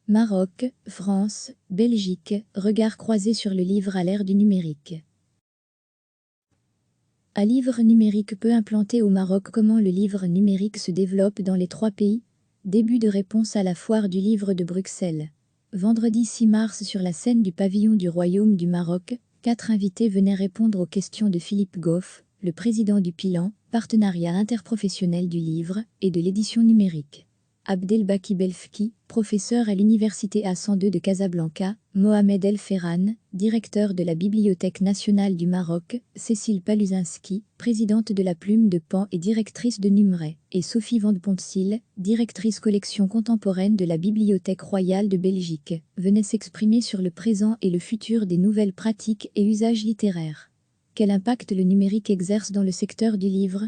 Maroc, France, Belgique, regard croisé sur le livre à l'ère du numérique. Un livre numérique peu implanté au Maroc. Comment le livre numérique se développe dans les trois pays? Début de réponse à la foire du livre de Bruxelles. Vendredi 6 mars sur la scène du pavillon du Royaume du Maroc, 4 invités venaient répondre aux questions de Philippe Goff, le président du PILAN, partenariat interprofessionnel du livre et de l'édition numérique. Abdelbaki Belfki, professeur à l'université A102 de Casablanca, Mohamed El Ferran, directeur de la Bibliothèque nationale du Maroc, Cécile Paluzinski, présidente de la Plume de Pan et directrice de Numray, et Sophie Van de Pontsil, directrice collection contemporaine de la Bibliothèque royale de Belgique, venaient s'exprimer sur le présent et le futur des nouvelles pratiques et usages littéraires. Quel impact le numérique exerce dans le secteur du livre?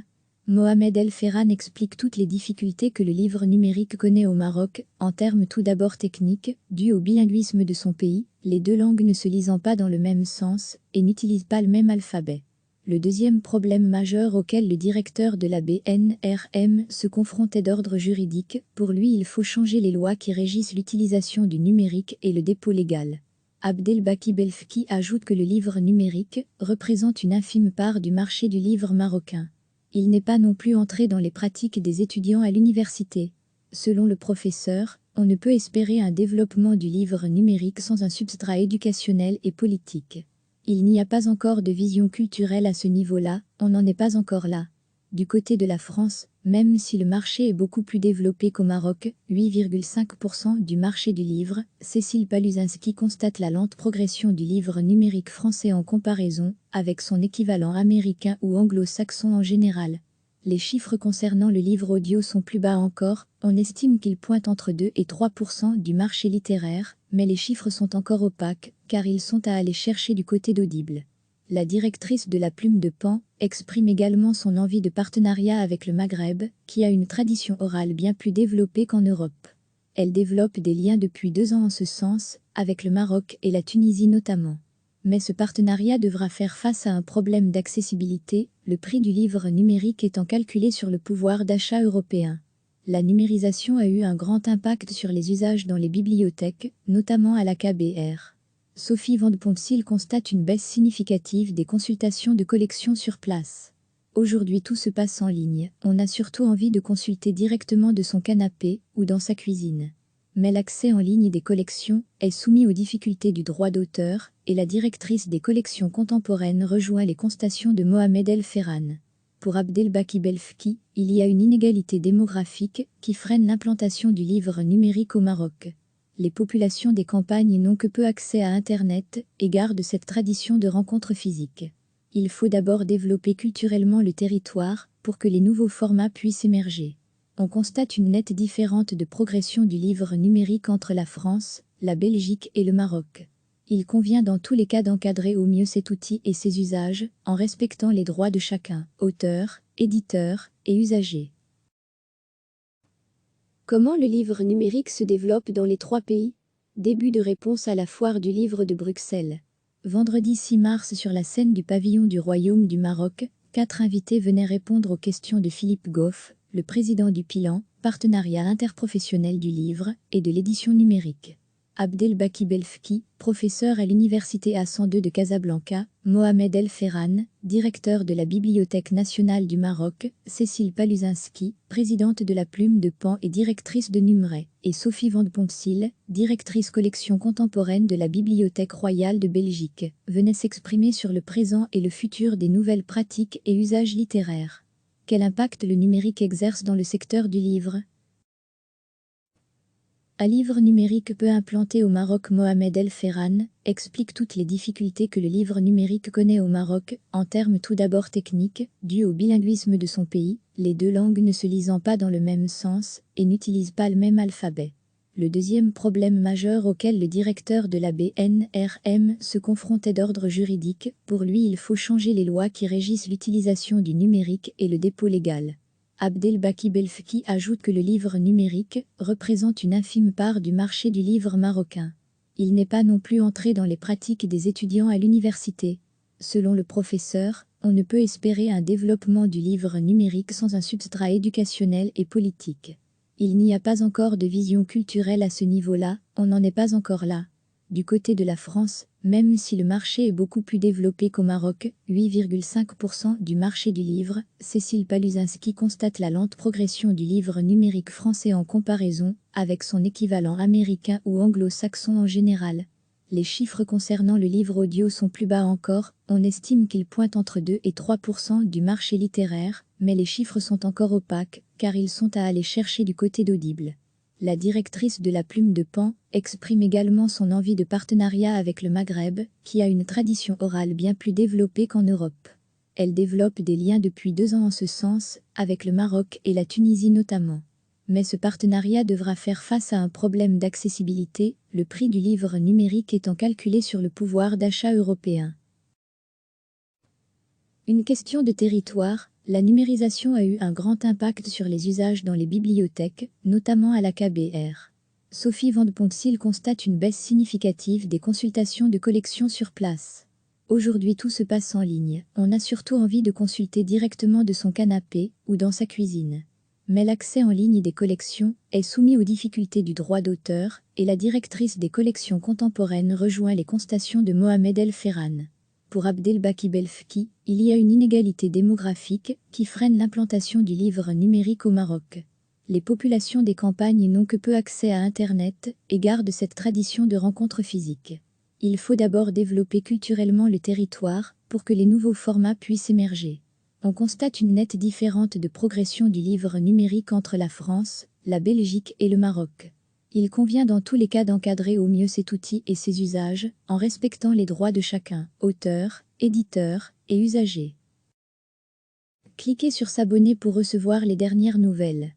Mohamed El Ferran explique toutes les difficultés que le livre numérique connaît au Maroc, en termes tout d'abord techniques, dus au bilinguisme de son pays, les deux langues ne se lisant pas dans le même sens et n'utilisent pas le même alphabet. Le deuxième problème majeur auquel le directeur de la BNRM se confronte est d'ordre juridique. Pour lui, il faut changer les lois qui régissent l'utilisation du numérique et le dépôt légal. Abdelbaki Belfki ajoute que le livre numérique représente une infime part du marché du livre marocain. Il n'est pas non plus entré dans les pratiques des étudiants à l'université. Selon le professeur, on ne peut espérer un développement du livre numérique sans un substrat éducationnel et politique. Il n'y a pas encore de vision culturelle à ce niveau-là, on n'en est pas encore là. Du côté de la France, même si le marché est beaucoup plus développé qu'au Maroc, 8,5% du marché du livre, Cécile Paluzinski constate la lente progression du livre numérique français en comparaison avec son équivalent américain ou anglo-saxon en général. Les chiffres concernant le livre audio sont plus bas encore, on estime qu'il pointe entre 2 et 3% du marché littéraire, mais les chiffres sont encore opaques, car ils sont à aller chercher du côté d'Audible. La directrice de la Plume de Pan exprime également son envie de partenariat avec le Maghreb, qui a une tradition orale bien plus développée qu'en Europe. Elle développe des liens depuis 2 ans en ce sens, avec le Maroc et la Tunisie notamment. Mais ce partenariat devra faire face à un problème d'accessibilité, le prix du livre numérique étant calculé sur le pouvoir d'achat européen. La numérisation a eu un grand impact sur les usages dans les bibliothèques, notamment à la KBR. Sophie Van de Pontsil constate une baisse significative des consultations de collections sur place. Aujourd'hui tout se passe en ligne, on a surtout envie de consulter directement de son canapé ou dans sa cuisine. Mais l'accès en ligne des collections est soumis aux difficultés du droit d'auteur, et la directrice des collections contemporaines rejoint les constatations de Mohamed El Ferran. Pour Abdelbaki Belfki, il y a une inégalité démographique qui freine l'implantation du livre numérique au Maroc. Les populations des campagnes n'ont que peu accès à Internet et gardent cette tradition de rencontres physiques. Il faut d'abord développer culturellement le territoire pour que les nouveaux formats puissent émerger. On constate une nette différence de progression du livre numérique entre la France, la Belgique et le Maroc. Il convient dans tous les cas d'encadrer au mieux cet outil et ses usages, en respectant les droits de chacun, auteur, éditeur et usager. Comment le livre numérique se développe dans les trois pays? Début de réponse à la foire du livre de Bruxelles. Vendredi 6 mars sur la scène du pavillon du Royaume du Maroc, 4 invités venaient répondre aux questions de Philippe Goff, le président du PILAN, partenariat interprofessionnel du livre et de l'édition numérique. Abdelbaki Belfki, professeur à l'université A102 de Casablanca, Mohamed El Ferran, directeur de la Bibliothèque nationale du Maroc, Cécile Paluzinski, présidente de la Plume de Pan et directrice de Numray, et Sophie Van de Pontsil, directrice collection contemporaine de la Bibliothèque royale de Belgique, venaient s'exprimer sur le présent et le futur des nouvelles pratiques et usages littéraires. Quel impact le numérique exerce dans le secteur du livre? Un livre numérique peu implanté au Maroc. Mohamed El Ferran explique toutes les difficultés que le livre numérique connaît au Maroc, en termes tout d'abord techniques, dus au bilinguisme de son pays, les deux langues ne se lisant pas dans le même sens et n'utilisent pas le même alphabet. Le deuxième problème majeur auquel le directeur de la BNRM se confronte est d'ordre juridique. Pour lui, il faut changer les lois qui régissent l'utilisation du numérique et le dépôt légal. Abdelbaki Belfki ajoute que le livre numérique représente une infime part du marché du livre marocain. Il n'est pas non plus entré dans les pratiques des étudiants à l'université. Selon le professeur, on ne peut espérer un développement du livre numérique sans un substrat éducationnel et politique. Il n'y a pas encore de vision culturelle à ce niveau-là, on n'en est pas encore là. Du côté de la France, même si le marché est beaucoup plus développé qu'au Maroc, 8,5% du marché du livre, Cécile Paluzinski constate la lente progression du livre numérique français en comparaison avec son équivalent américain ou anglo-saxon en général. Les chiffres concernant le livre audio sont plus bas encore, on estime qu'ils pointent entre 2 et 3% du marché littéraire, mais les chiffres sont encore opaques, car ils sont à aller chercher du côté d'Audible. La directrice de la Plume de Pan exprime également son envie de partenariat avec le Maghreb, qui a une tradition orale bien plus développée qu'en Europe. Elle développe des liens depuis 2 ans en ce sens, avec le Maroc et la Tunisie notamment. Mais ce partenariat devra faire face à un problème d'accessibilité, le prix du livre numérique étant calculé sur le pouvoir d'achat européen. Une question de territoire, la numérisation a eu un grand impact sur les usages dans les bibliothèques, notamment à la KBR. Sophie Van de Poncil constate une baisse significative des consultations de collections sur place. Aujourd'hui tout se passe en ligne, on a surtout envie de consulter directement de son canapé ou dans sa cuisine. Mais l'accès en ligne des collections est soumis aux difficultés du droit d'auteur, et la directrice des collections contemporaines rejoint les constatations de Mohamed El Ferran. Pour Abdelbaki Belfki, il y a une inégalité démographique qui freine l'implantation du livre numérique au Maroc. Les populations des campagnes n'ont que peu accès à Internet et gardent cette tradition de rencontres physiques. Il faut d'abord développer culturellement le territoire pour que les nouveaux formats puissent émerger. On constate une nette différence de progression du livre numérique entre la France, la Belgique et le Maroc. Il convient dans tous les cas d'encadrer au mieux cet outil et ses usages, en respectant les droits de chacun, auteur, éditeur et usager. Cliquez sur s'abonner pour recevoir les dernières nouvelles.